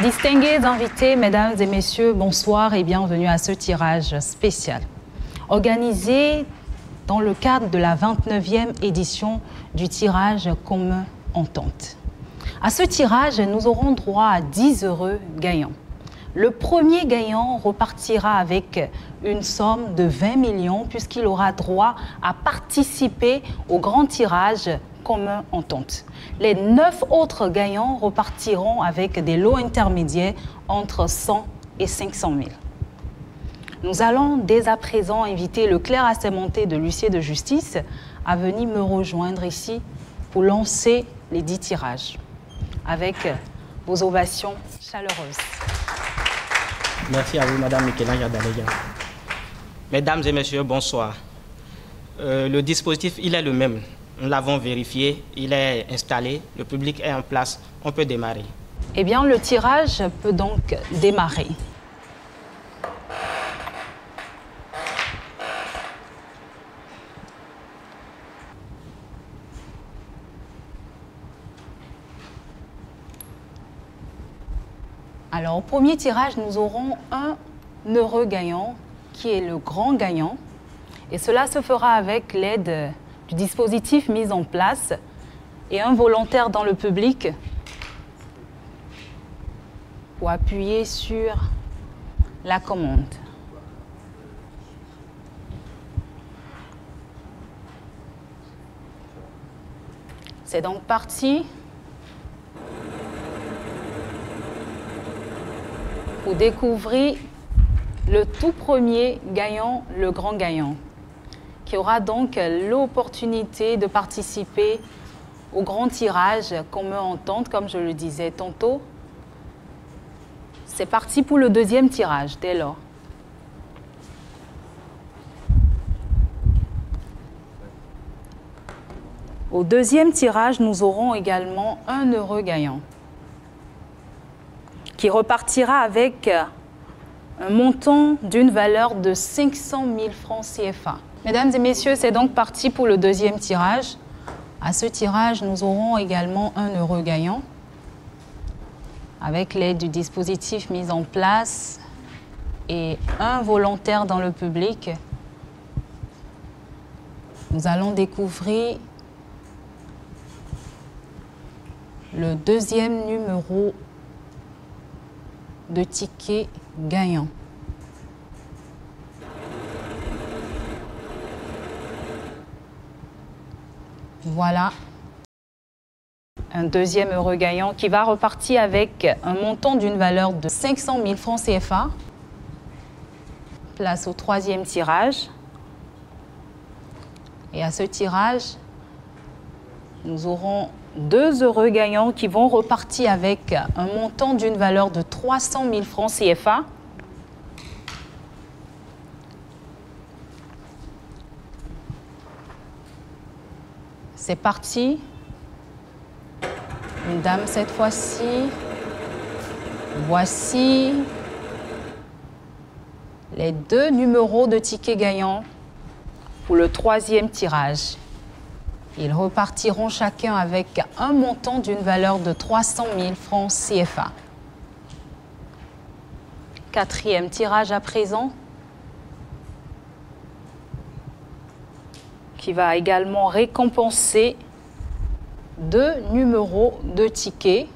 Distingués invités, mesdames et messieurs, bonsoir et bienvenue à ce tirage spécial. Organisé dans le cadre de la 29e édition du tirage commun Entente. À ce tirage, nous aurons droit à 10 heureux gagnants. Le premier gagnant repartira avec une somme de 20 millions puisqu'il aura droit à participer au grand tirage commun Entente. Les 9 autres gagnants repartiront avec des lots intermédiaires entre 100 et 500 000. Nous allons dès à présent inviter le clerc assermenté de l'huissier de justice à venir me rejoindre ici pour lancer les 10 tirages avec vos ovations chaleureuses. Merci à vous, Madame Michel-Ange Adalega. Mesdames et messieurs, bonsoir. Le dispositif, il est le même. Nous l'avons vérifié, il est installé, le public est en place, on peut démarrer. Eh bien, le tirage peut donc démarrer. Alors, au premier tirage, nous aurons un heureux gagnant qui est le grand gagnant. Et cela se fera avec l'aide du dispositif mis en place et un volontaire dans le public pour appuyer sur la commande. C'est donc parti pour découvrir le tout premier gagnant, le grand gagnant, qui aura donc l'opportunité de participer au grand tirage commun Entente, comme je le disais tantôt. C'est parti pour le deuxième tirage, dès lors. Au deuxième tirage, nous aurons également un heureux gagnant qui repartira avec un montant d'une valeur de 500 000 francs CFA. Mesdames et messieurs, c'est donc parti pour le deuxième tirage. À ce tirage, nous aurons également un heureux gagnant avec l'aide du dispositif mis en place et un volontaire dans le public. Nous allons découvrir le deuxième numéro de ticket gagnant. Voilà un deuxième heureux gagnant qui va repartir avec un montant d'une valeur de 500 000 francs CFA. Place au troisième tirage. Et à ce tirage, nous aurons 2 heureux gagnants qui vont repartir avec un montant d'une valeur de 300 000 francs CFA. C'est parti. Une dame cette fois-ci. Voici les 2 numéros de tickets gagnants pour le troisième tirage. Ils repartiront chacun avec un montant d'une valeur de 300 000 francs CFA. Quatrième tirage à présent, qui va également récompenser 2 numéros de tickets.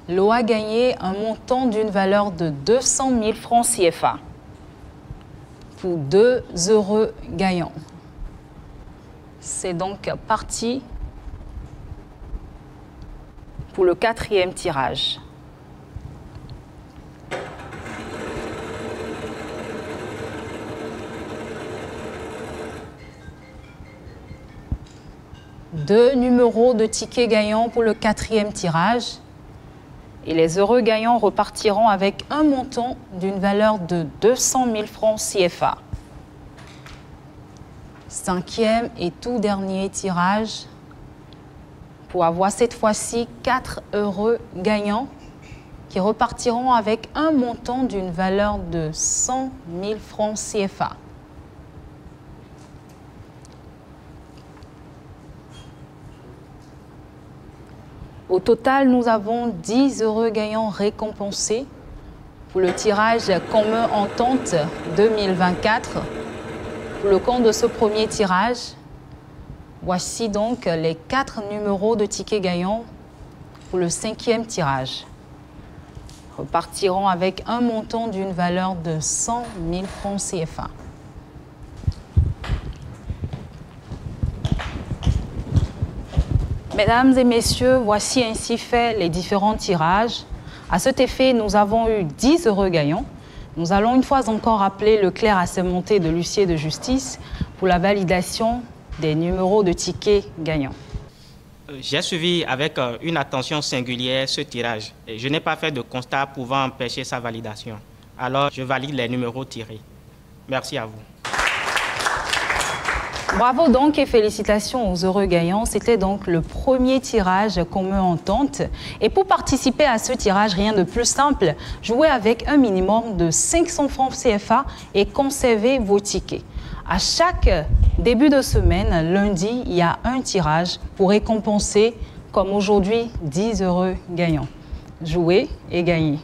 Lot a gagné un montant d'une valeur de 200 000 francs CFA. Pour 2 heureux gagnants. C'est donc parti pour le quatrième tirage. Deux numéros de tickets gagnants pour le quatrième tirage. Et les heureux gagnants repartiront avec un montant d'une valeur de 200 000 francs CFA. Cinquième et tout dernier tirage pour avoir cette fois-ci 4 heureux gagnants qui repartiront avec un montant d'une valeur de 100 000 francs CFA. Au total, nous avons 10 heureux gagnants récompensés pour le tirage commun Entente 2024. Pour le compte de ce premier tirage, voici donc les 4 numéros de tickets gagnants pour le 5e tirage. Repartiront avec un montant d'une valeur de 100 000 francs CFA. Mesdames et messieurs, voici ainsi fait les différents tirages. À cet effet, nous avons eu 10 heureux gagnants. Nous allons une fois encore appeler le clerc assermenté de l'huissier de justice pour la validation des numéros de tickets gagnants. J'ai suivi avec une attention singulière ce tirage et je n'ai pas fait de constat pouvant empêcher sa validation. Alors, je valide les numéros tirés. Merci à vous. Bravo donc et félicitations aux heureux gagnants. C'était donc le premier tirage commun Entente. Et pour participer à ce tirage, rien de plus simple, jouez avec un minimum de 500 francs CFA et conservez vos tickets. À chaque début de semaine, lundi, il y a un tirage pour récompenser, comme aujourd'hui, 10 heureux gagnants. Jouez et gagnez.